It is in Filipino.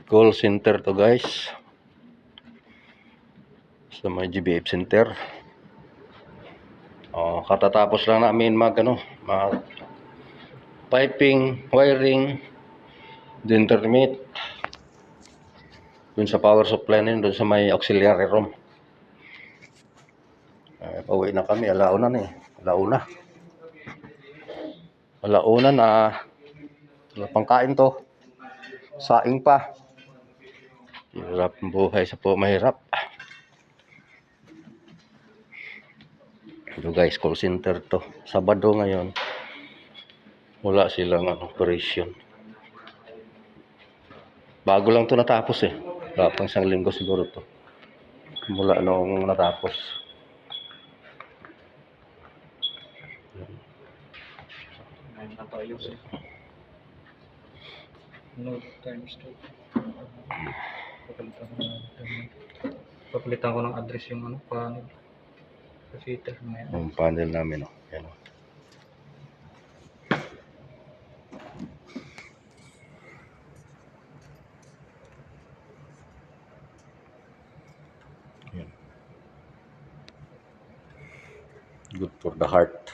Call center to guys. Sa may GBF Center. Katatapos lang namin mag piping, wiring, the intermit dun sa power supply na yun, dun sa may auxiliary room. Pauwi na kami, alauna na eh. Alauna na. Wala pang kain to. Saing pa. Hirap ang buhay sa po mahirap. Ito guys, call center to. Sabado ngayon. Wala silang operation. Bago lang to natapos eh. Wala pang 1 linggo siguro to. Mula noong natapos. Node times 2. Papalitan ko ng address yung panel. Kasi ito Yung panel namin Yan Yan. Good for the heart.